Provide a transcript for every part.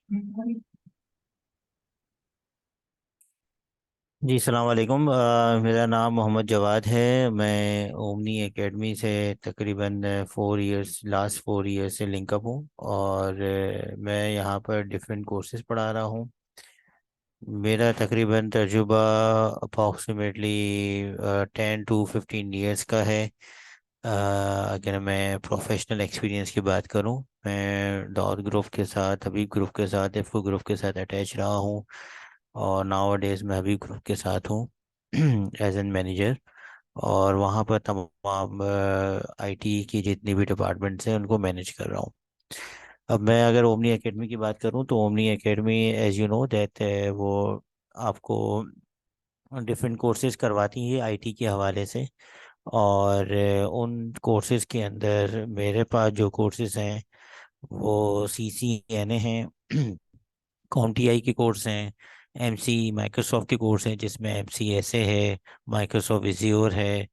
जी सलाम वालेकुम। मेरा नाम मोहम्मद जवाद है। मैं ओमनी एकेडमी से तकरीबन 4 इयर्स, लास्ट 4 इयर्स से लिंकअप हूँ। और मैं यहाँ पर डिफरेंट कोर्सेज पढ़ा रहा हूँ। मेरा तकरीबन तजुर्बा अप्रॉक्सीमेटली 10 to 15 इयर्स का है। अगर मैं प्रोफेशनल एक्सपीरियंस की बात करूँ, मैं डॉट ग्रुप के साथ, हबीब ग्रुप के साथ, एफको ग्रुप के साथ अटैच रहा हूँ। और नाउ डेज मैं हबीब ग्रुप के साथ हूँ एज एन मैनेजर। और वहाँ पर तमाम आईटी की जितनी भी डिपार्टमेंट्स हैं उनको मैनेज कर रहा हूँ। अब मैं अगर ओमनी एकेडमी की बात करूँ तो Omni Academy, as you know that, वो आपको डिफरेंट कोर्सेज करवाती है आईटी के हवाले से। और उन कोर्सेज के अंदर मेरे पास जो कोर्सेज हैं वो सी सी एन ए हैं, कॉम के कोर्स हैं, एम सी माइक्रोसॉफ्ट के कोर्स हैं जिसमें एम सी एस ए है, माइक्रोसॉफ्ट विजियोर है,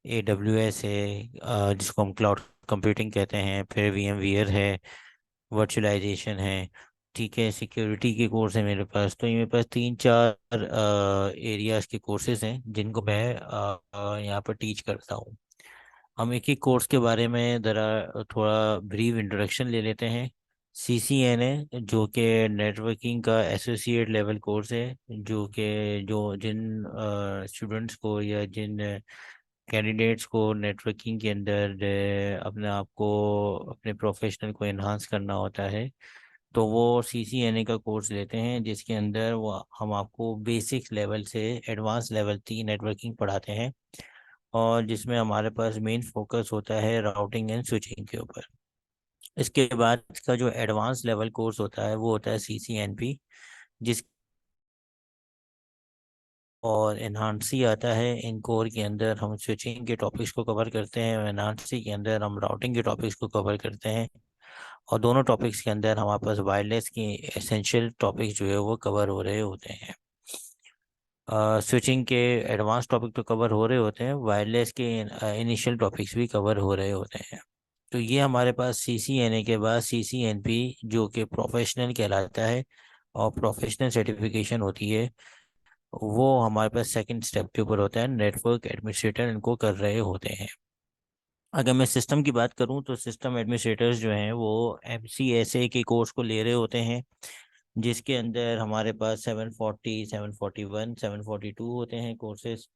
ए डब्ल्यू एस है, जिसको हम क्लाउड कंप्यूटिंग कहते हैं, फिर वी एम वीयर है, वर्चुअलाइजेशन है। ठीक है, सिक्योरिटी के कोर्स है मेरे पास। तो ये मेरे पास 3 4 एरियाज के कोर्सेज हैं जिनको मैं यहाँ पर टीच करता हूँ। हम एक एक कोर्स के बारे में ज़रा थोड़ा ब्रीफ इंट्रोडक्शन ले लेते हैं। सी सी एन ए जो कि नेटवर्किंग का एसोसिएट लेवल कोर्स है, जो जिन स्टूडेंट्स को या जिन कैंडिडेट्स को नेटवर्किंग के अंदर अपने आप को, अपने प्रोफेशनल को इन्हांस करना होता है, तो वो सी सी एन ए का कोर्स लेते हैं, जिसके अंदर वो हम आपको बेसिक लेवल से एडवांस लेवल तक नेटवर्किंग पढ़ाते हैं। और जिसमें हमारे पास मेन फोकस होता है राउटिंग एंड स्विचिंग के ऊपर। इसके बाद का जो एडवांस लेवल कोर्स होता है वो होता है सी सी एन पी, जिस और एनहांसी आता है। इन कोर के अंदर हम स्विचिंग के टॉपिक्स को कवर करते हैं, और एनहांसी के अंदर हम राउटिंग के टॉपिक्स को कवर करते हैं। और दोनों टॉपिक्स के अंदर हमारे पास वायरलेस की एसेंशियल टॉपिक्स जो है वो कवर हो रहे होते हैं। स्विचिंग के एडवांस टॉपिक तो कवर हो रहे होते हैं, वायरलेस के इनिशियल टॉपिक्स भी कवर हो रहे होते हैं। तो ये हमारे पास सी सी एन ए के बाद सी सी एन पी, जो कि प्रोफेशनल कहलाता है और प्रोफेशनल सर्टिफिकेशन होती है, वो हमारे पास सेकंड स्टेप के ऊपर होता है। नेटवर्क एडमिनिस्ट्रेटर इनको कर रहे होते हैं। अगर मैं सिस्टम की बात करूं तो सिस्टम एडमिनिस्ट्रेटर्स जो हैं वो एम सी एस ए के कोर्स को ले रहे होते हैं, जिसके अंदर हमारे पास 740, 741, 742 होते हैं कोर्सेज।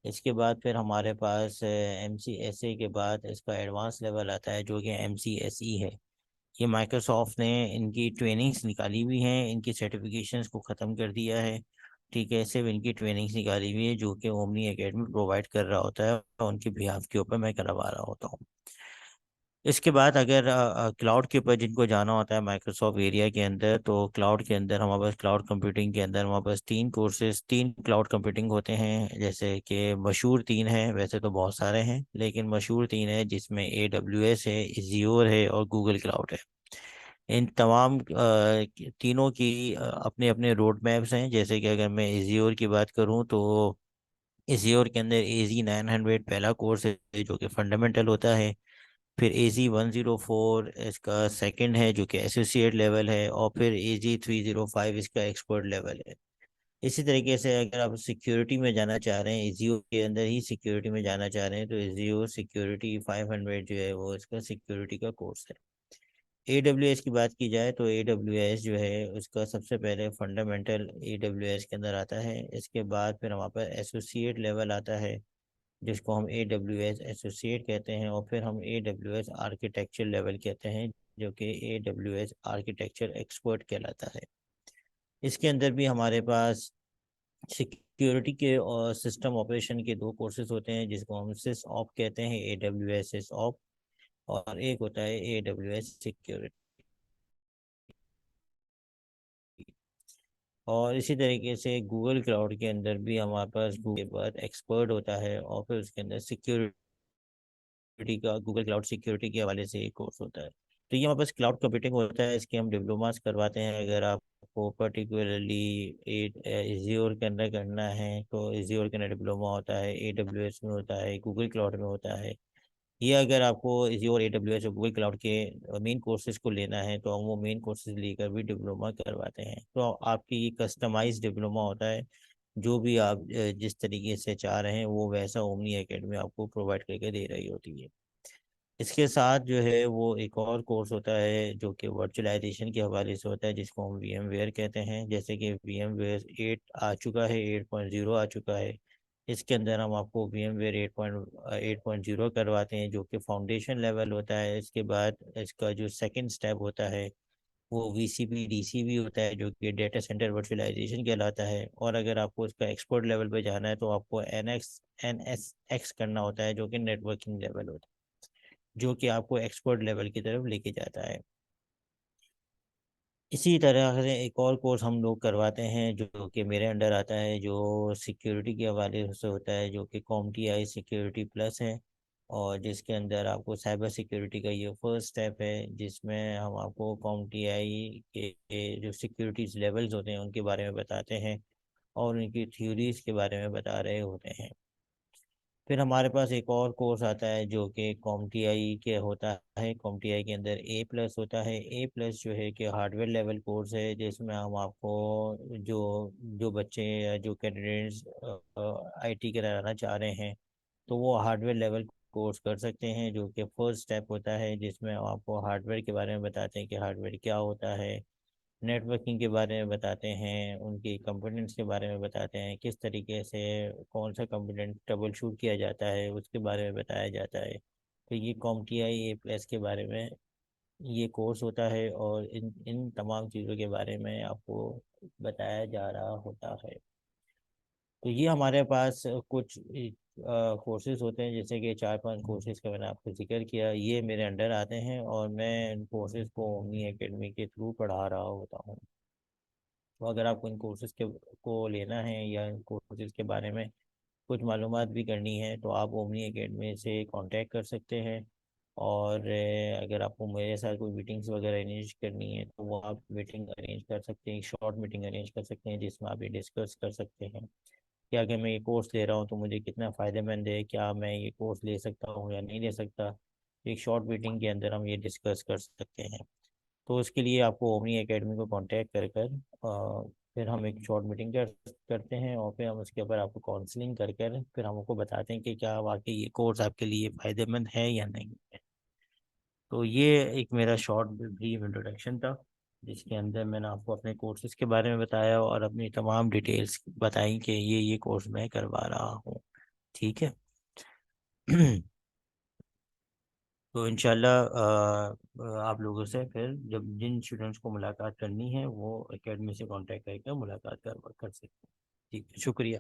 इसके बाद फिर हमारे पास एम सी एस ए के बाद इसका एडवांस लेवल आता है जो कि एम सी एस ई है। ये माइक्रोसॉफ्ट ने इनकी ट्रेनिंग्स निकाली हुई हैं, इनकी सर्टिफिकेशंस को ख़त्म कर दिया है। ठीक है, सिर्फ इनकी ट्रेनिंग्स निकाली हुई है जो कि ओमनी एकेडमी प्रोवाइड कर रहा होता है, और उनके बिहाफ के ऊपर मैं करवा रहा होता हूँ। इसके बाद अगर क्लाउड के ऊपर जिनको जाना होता है माइक्रोसॉफ्ट एरिया के अंदर, तो क्लाउड के अंदर हमारे पास, क्लाउड कंप्यूटिंग के अंदर हमारे पास 3 कोर्सेज, 3 क्लाउड कंप्यूटिंग होते हैं। जैसे कि मशहूर 3 हैं, वैसे तो बहुत सारे हैं लेकिन मशहूर 3 है, जिसमें ए डब्ल्यू एस है, Azure है और गूगल क्लाउड है। इन तमाम तीनों की अपने अपने रोड मैप्स हैं। जैसे कि अगर मैं Azure की बात करूं तो Azure के अंदर AZ 900 पहला कोर्स है जो कि फंडामेंटल होता है। फिर AZ 104 इसका सेकंड है जो कि एसोसिएट लेवल है। और फिर AZ 305 इसका एक्सपर्ट लेवल है। इसी तरीके से अगर आप सिक्योरिटी में जाना चाह रहे हैं, Azure के अंदर ही सिक्योरिटी में जाना चाह रहे हैं, तो Azure सिक्योरिटी 500 जो है वो इसका सिक्योरिटी का कोर्स है। ए डब्ल्यू एस की बात की जाए तो ए डब्ल्यू एस जो है उसका सबसे पहले फंडामेंटल ए डब्ल्यू एस के अंदर आता है। इसके बाद फिर हमारे पास एसोसिएट लेवल आता है, जिसको हम ए डब्ल्यू एस एसोसिएट कहते हैं। और फिर हम ए डब्ल्यू एस आर्किटेक्चर लेवल कहते हैं, जो कि ए डब्ल्यू एस आर्किटेक्चर एक्सपर्ट कहलाता है। इसके अंदर भी हमारे पास सिक्योरिटी के और सिस्टम ऑपरेशन के 2 कोर्सेज होते हैं, जिसको हम सिस ऑप कहते हैं, A W S sysop. और एक होता है ए डब्ल्यू एस सिक्योरिटी। और इसी तरीके से गूगल क्लाउड के अंदर भी हमारे पास गूगल के बाद एक्सपर्ट होता है, और फिर उसके अंदर सिक्योरिटी का, गूगल क्लाउड सिक्योरिटी के हवाले से एक कोर्स होता है। तो ये हमारे पास क्लाउड कंप्यूटिंग होता है, इसके हम डिप्लोमास करवाते हैं। अगर आपको पर्टिकुलरली एज्योर के अंदर करना है तो एज्योर के अंदर डिप्लोमा होता है, ए डब्ल्यू एस में होता है, गूगल क्लाउड में होता है, ये अगर आपको Azure, AWS और गूगल क्लाउड के मेन कोर्सेज को लेना है तो हम वो मेन कोर्सेज लेकर भी डिप्लोमा करवाते हैं। तो आपकी ये कस्टमाइज डिप्लोमा होता है, जो भी आप जिस तरीके से चाह रहे हैं वो वैसा ओमनी एकेडमी आपको प्रोवाइड करके दे रही होती है। इसके साथ जो है वो एक और कोर्स होता है जो कि वर्चुअलाइजेशन के हवाले से होता है, जिसको हम VMware कहते हैं। जैसे कि VMware 8 आ चुका है, 8.0 आ चुका है। इसके अंदर हम आपको VMware 8.0 करवाते हैं, जो कि फाउंडेशन लेवल होता है। इसके बाद इसका जो सेकंड स्टेप होता है वो VCP DCP होता है, जो कि डेटा सेंटर वर्चुअलाइजेशन कहलाता है। और अगर आपको इसका एक्सपर्ट लेवल पे जाना है तो आपको NSX करना होता है, जो कि नेटवर्किंग लेवल होता है, जो कि आपको एक्सपर्ट लेवल की तरफ लेके जाता है। इसी तरह से एक और कोर्स हम लोग करवाते हैं जो कि मेरे अंडर आता है, जो सिक्योरिटी के हवाले से होता है, जो कि CompTIA सिक्योरिटी प्लस है। और जिसके अंदर आपको साइबर सिक्योरिटी का ये फर्स्ट स्टेप है, जिसमें हम आपको CompTIA के जो सिक्योरिटीज लेवल्स होते हैं उनके बारे में बताते हैं और उनकी थ्योरीज के बारे में बता रहे होते हैं। फिर हमारे पास एक और कोर्स आता है जो कि CompTIA के होता है। CompTIA के अंदर A+ होता है। A+ जो है कि हार्डवेयर लेवल कोर्स है, जिसमें हम आपको जो जो बच्चे या जो कैंडिडेट्स IT कराना चाह रहे हैं तो वो हार्डवेयर लेवल कोर्स कर सकते हैं, जो कि फर्स्ट स्टेप होता है, जिसमें हम आपको हार्डवेयर के बारे में बताते हैं कि हार्डवेयर क्या होता है, नेटवर्किंग के बारे में बताते हैं, उनकी कंपोनेंट्स के बारे में बताते हैं, किस तरीके से कौन सा कंपोनेंट ट्रबल शूट किया जाता है उसके बारे में बताया जाता है। तो ये CompTIA A+ के बारे में ये कोर्स होता है और इन इन तमाम चीज़ों के बारे में आपको बताया जा रहा होता है। तो ये हमारे पास कुछ कोर्सेज होते हैं, जैसे कि 4-5 कोर्सेज का मैंने आपको जिक्र किया, ये मेरे अंडर आते हैं और मैं इन कोर्सेज को ओमनी एकेडमी के थ्रू पढ़ा रहा होता हूँ। तो अगर आपको इन कोर्सेज के को लेना है या इन कोर्सेज के बारे में कुछ मालूमात भी करनी है तो आप ओमनी एकेडमी से कांटेक्ट कर सकते हैं। और अगर आपको मेरे साथ कोई मीटिंग्स वगैरह अरेंज करनी है तो वो आप मीटिंग अरेंज कर सकते हैं, एक शॉर्ट मीटिंग अरेंज कर सकते हैं, जिसमें आप ये डिस्कस कर सकते हैं कि अगर मैं ये कोर्स ले रहा हूँ तो मुझे कितना फ़ायदेमंद है, क्या मैं ये कोर्स ले सकता हूँ या नहीं ले सकता। एक शॉर्ट मीटिंग के अंदर हम ये डिस्कस कर सकते हैं। तो उसके लिए आपको ओमनी एकेडमी को कांटेक्ट कर फिर हम एक शॉर्ट मीटिंग करते हैं और फिर हम उसके ऊपर आपको काउंसलिंग कर फिर हम आपको बताते हैं कि क्या वाकई ये कोर्स आपके लिए फ़ायदेमंद है या नहीं है। तो ये एक मेरा शॉर्ट ब्रीफ इंट्रोडक्शन था, जिसके अंदर मैंने आपको अपने कोर्सेज के बारे में बताया और अपनी तमाम डिटेल्स बताई कि ये कोर्स मैं करवा रहा हूँ। ठीक है। तो इंशाल्लाह आप लोगों से फिर जब जिन स्टूडेंट्स को मुलाकात करनी है वो एकेडमी से कांटेक्ट करके मुलाकात कर सकते हैं। ठीक है, शुक्रिया।